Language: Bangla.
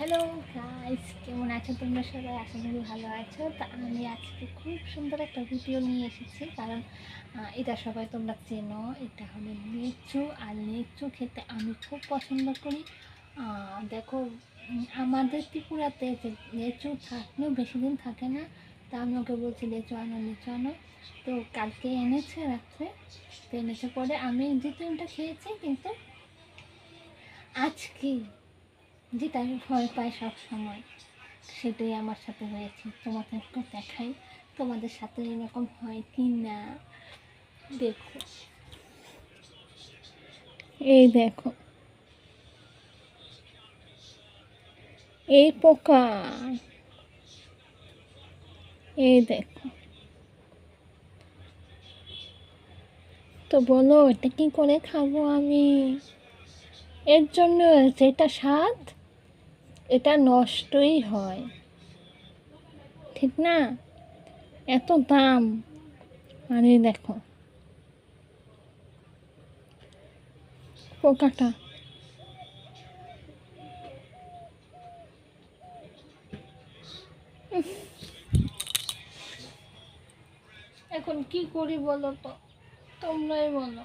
হ্যালো গাইস, কেমন আছো তোমরা সবাই? আশা করি ভালো আছো। তা আমি আজকে খুব সুন্দর একটা ভিডিও নিয়ে এসেছি, কারণ এটা সবাই তোমরা চেনো। এটা হলো লিচু, আর লিচু খেতে আমি খুব পছন্দ করি। দেখো, আমাদের ত্রিপুরাতে যে লিচু থাকলেও বেশি দিন থাকে না। তা আমি ওকে বলছি লিচু আনো, লিচু আনো। তো কালকে এনেছে রাত্রে, তো এনেছে পরে আমি 2-3টা খেয়েছি, কিন্তু আজকে যেটা আমি ভয় পাই সব সময়, সেটাই আমার সাথে হয়েছে। তোমাকে একটু দেখাই তোমাদের সাথে এরকম হয় কি না। দেখো, এই দেখো, এই পোকা, এই দেখো। তো বলো, এটা কি করে খাবো আমি? এর জন্য যেটা স্বাদ, এটা নষ্টই হয়, ঠিক না? এত দাম। আর এই দেখো পোকাটা। এখন কি করি বলো তো, তোমরাই বলো।